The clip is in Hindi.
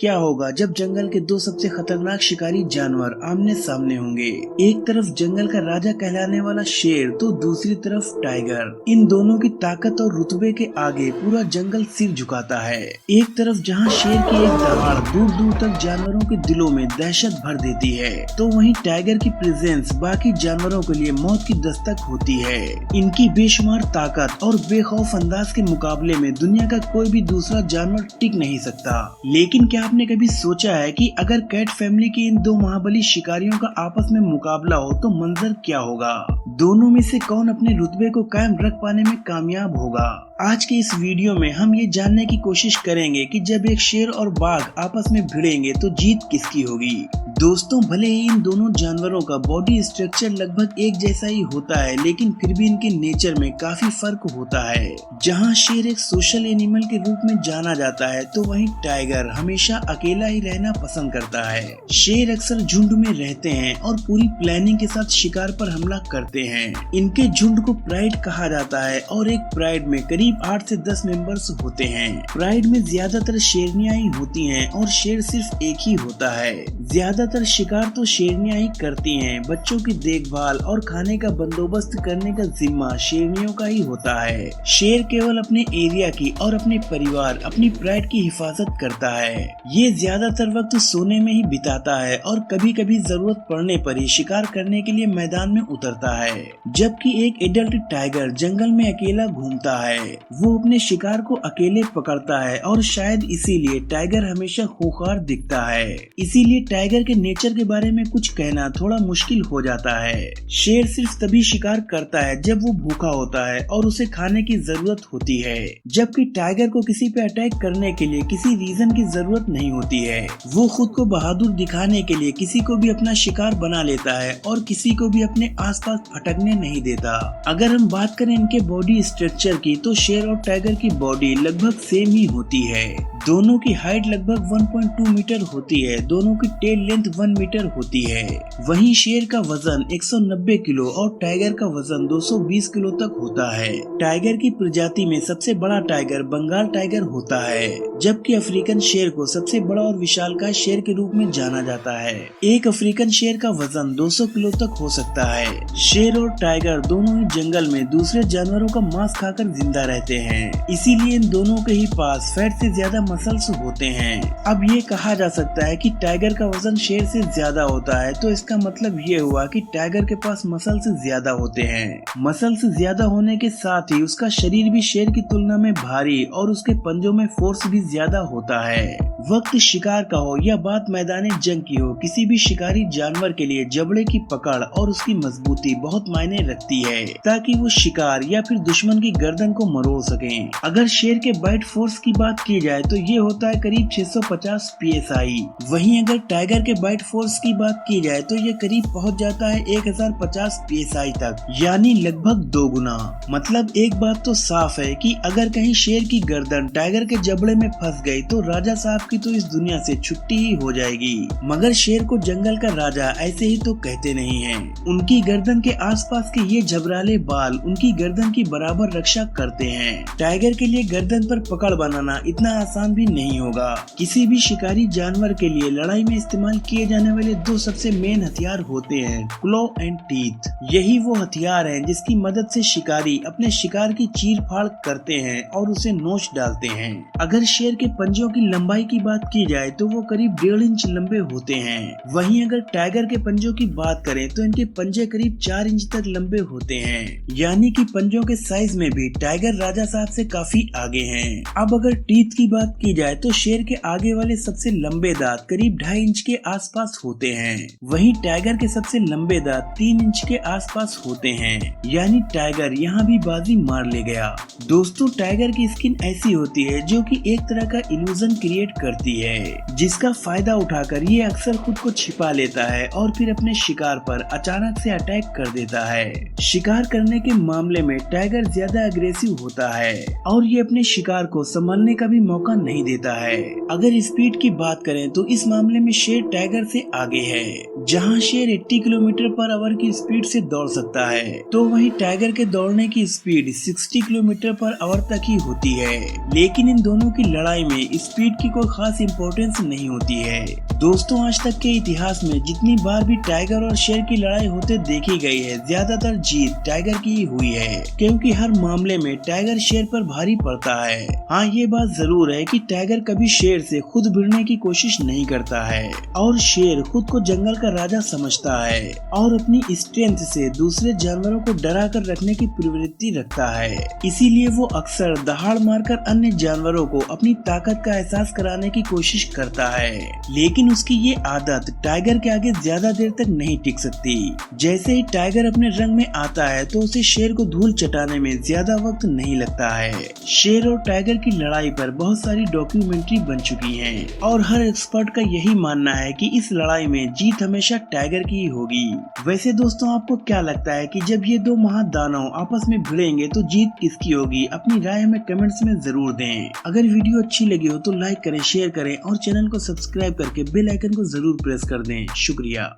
क्या होगा जब जंगल के दो सबसे खतरनाक शिकारी जानवर आमने सामने होंगे। एक तरफ जंगल का राजा कहलाने वाला शेर तो दूसरी तरफ टाइगर। इन दोनों की ताकत और रुतबे के आगे पूरा जंगल सिर झुकाता है। एक तरफ जहां शेर की एक दहाड़ दूर दूर तक जानवरों के दिलों में दहशत भर देती है, तो वहीं टाइगर की प्रेजेंस बाकी जानवरों के लिए मौत की दस्तक होती है। इनकी बेशुमार ताकत और बेखौफ अंदाज के मुकाबले में दुनिया का कोई भी दूसरा जानवर टिक नहीं सकता। लेकिन क्या आपने कभी सोचा है कि अगर कैट फैमिली के इन दो महाबली शिकारियों का आपस में मुकाबला हो तो मंजर क्या होगा? दोनों में से कौन अपने रुतबे को कायम रख पाने में कामयाब होगा? आज के इस वीडियो में हम ये जानने की कोशिश करेंगे कि जब एक शेर और बाघ आपस में भिड़ेंगे तो जीत किसकी होगी। दोस्तों, भले ही इन दोनों जानवरों का बॉडी स्ट्रक्चर लगभग एक जैसा ही होता है, लेकिन फिर भी इनके नेचर में काफी फर्क होता है। जहां शेर एक सोशल एनिमल के रूप में जाना जाता है, तो वहीं टाइगर हमेशा अकेला ही रहना पसंद करता है। शेर अक्सर झुंड में रहते हैं और पूरी प्लानिंग के साथ शिकार पर हमला करते हैं। इनके झुंड को प्राइड कहा जाता है और एक प्राइड में करीब 8 से 10 मेंबर्स होते हैं। प्राइड में ज्यादातर शेरनियां ही होती हैं और शेर सिर्फ एक ही होता है। ज्यादातर शिकार तो शेरनियां ही करती हैं। बच्चों की देखभाल और खाने का बंदोबस्त करने का जिम्मा शेरनियों का ही होता है। शेर केवल अपने एरिया की और अपने परिवार, अपनी प्राइड की हिफाजत करता है। ये ज्यादातर वक्त सोने में ही बिताता है और कभी कभी जरूरत पड़ने पर ही शिकार करने के लिए मैदान में उतरता है। जबकि एक एडल्ट टाइगर जंगल में अकेला घूमता है। वो अपने शिकार को अकेले पकड़ता है और शायद इसीलिए टाइगर हमेशा खूंखार दिखता है। इसीलिए टाइगर के नेचर के बारे में कुछ कहना थोड़ा मुश्किल हो जाता है। शेर सिर्फ तभी शिकार करता है जब वो भूखा होता है और उसे खाने की जरूरत होती है, जबकि टाइगर को किसी पे अटैक करने के लिए किसी रीजन की जरूरत नहीं होती है। वो खुद को बहादुर दिखाने के लिए किसी को भी अपना शिकार बना लेता है और किसी को भी अपने आसपास भटकने नहीं देता। अगर हम बात करें इनके बॉडी स्ट्रक्चर की, तो शेर और टाइगर की बॉडी लगभग सेम ही होती है। दोनों की हाइट लगभग 1.2 मीटर होती है। दोनों की टेल लेंथ 1 मीटर होती है। वहीं शेर का वजन 190 किलो और टाइगर का वजन 220 किलो तक होता है। टाइगर की प्रजाति में सबसे बड़ा टाइगर बंगाल टाइगर होता है, जबकि अफ्रीकन शेर को सबसे बड़ा और विशालकाय शेर के रूप में जाना जाता है। एक अफ्रीकन शेर का वजन 200 किलो तक हो सकता है। शेर और टाइगर दोनों ही जंगल में दूसरे जानवरों का मांस खाकर जिंदा रहते हैं, इसीलिए इन दोनों के ही पास फैट से ज्यादा मसल्स होते हैं। अब ये कहा जा सकता है कि टाइगर का वजन शेर से ज्यादा होता है, तो इसका मतलब ये हुआ कि टाइगर के पास मसल्स ज्यादा होते हैं। मसल्स ज्यादा होने के साथ ही उसका शरीर भी शेर की तुलना में भारी और उसके पंजों में फोर्स भी ज्यादा होता है। वक्त शिकार का हो या बात मैदान जंग की हो, किसी भी शिकारी जानवर के लिए जबड़े की पकड़ और उसकी मजबूती बहुत मायने रखती है, ताकि वो शिकार या फिर दुश्मन की गर्दन को मरोड़ सकें। अगर शेर के बाइट फोर्स की बात की जाए तो ये होता है करीब 650 psi। वहीं अगर टाइगर के बाइट फोर्स की बात की जाए तो ये करीब पहुंच जाता है 1050 psi तक, यानी लगभग 2 गुना। मतलब एक बात तो साफ है कि अगर कहीं शेर की गर्दन टाइगर के जबड़े में फंस गई तो राजा साहब की तो इस दुनिया से छुट्टी ही हो जाएगी। मगर शेर को जंगल का राजा ऐसे ही तो कहते नहीं हैं। उनकी गर्दन के आसपास के ये झबराले बाल उनकी गर्दन की बराबर रक्षा करते हैं। टाइगर के लिए गर्दन पर पकड़ बनाना इतना आसान भी नहीं होगा। किसी भी शिकारी जानवर के लिए लड़ाई में इस्तेमाल किए जाने वाले दो सबसे मेन हथियार होते हैं, क्लॉ एंड टीथ। यही वो हथियार हैं जिसकी मदद से शिकारी अपने शिकार की चीर फाड़ करते हैं और उसे नोच डालते हैं। अगर शेर के पंजों की लंबाई की बात की जाए तो वो करीब 1.5 इंच लंबे होते हैं। वहीं अगर टाइगर के पंजों की बात करें तो इनके पंजे करीब 4 इंच तक लंबे होते हैं, यानी कि पंजों के साइज में भी टाइगर राजा साहब से काफी आगे हैं। अब अगर टीथ की बात की जाए तो शेर के आगे वाले सबसे लंबे दांत करीब 2.5 इंच के आसपास होते हैं। वहीं टाइगर के सबसे लंबे दांत 3 इंच के आसपास होते हैं, यानी टाइगर यहाँ भी बाजी मार ले गया। दोस्तों, टाइगर की स्किन ऐसी होती है जो कि एक तरह का इल्यूजन क्रिएट करती है, जिसका फायदा उठाकर ये अक्सर खुद को छिपा लेता है और फिर अपने शिकार पर अचानक से अटैक कर देता है। शिकार करने के मामले में टाइगर ज्यादा अग्रेसिव होता है और ये अपने शिकार को संभालने का भी मौका नहीं देता है। अगर स्पीड की बात करें तो इस मामले में शेर टाइगर से आगे है। जहां शेर 80 किलोमीटर पर आवर की स्पीड से दौड़ सकता है, तो वहीं टाइगर के दौड़ने की स्पीड 60 किलोमीटर पर आवर तक ही होती है। लेकिन इन दोनों की लड़ाई में स्पीड की कोई खास खास इम्पोर्टेंस नहीं होती है। दोस्तों, आज तक के इतिहास में जितनी बार भी टाइगर और शेर की लड़ाई होते देखी गई है, ज्यादातर जीत टाइगर की ही हुई है, क्योंकि हर मामले में टाइगर शेर पर भारी पड़ता है। हाँ, ये बात जरूर है कि टाइगर कभी शेर से खुद भिड़ने की कोशिश नहीं करता है और शेर खुद को जंगल का राजा समझता है और अपनी स्ट्रेंथ से दूसरे जानवरों को डरा कर रखने की प्रवृत्ति रखता है। इसीलिए वो अक्सर दहाड़ मारकर अन्य जानवरों को अपनी ताकत का एहसास कराने की कोशिश करता है, लेकिन उसकी ये आदत टाइगर के आगे ज्यादा देर तक नहीं टिक सकती। जैसे ही टाइगर अपने रंग में आता है तो उसे शेर को धूल चटाने में ज्यादा वक्त नहीं लगता है। शेर और टाइगर की लड़ाई पर बहुत सारी डॉक्यूमेंट्री बन चुकी हैं और हर एक्सपर्ट का यही मानना है कि इस लड़ाई में जीत हमेशा टाइगर की ही होगी। वैसे दोस्तों, आपको क्या लगता है कि जब ये दो महादानव आपस में भिड़ेंगे तो जीत किसकी होगी? अपनी राय हमें कमेंट्स में जरूर दें। अगर वीडियो अच्छी लगी हो तो लाइक करें, शेयर करें और चैनल को सब्सक्राइब करके बेल आइकन को जरूर प्रेस कर दें। शुक्रिया।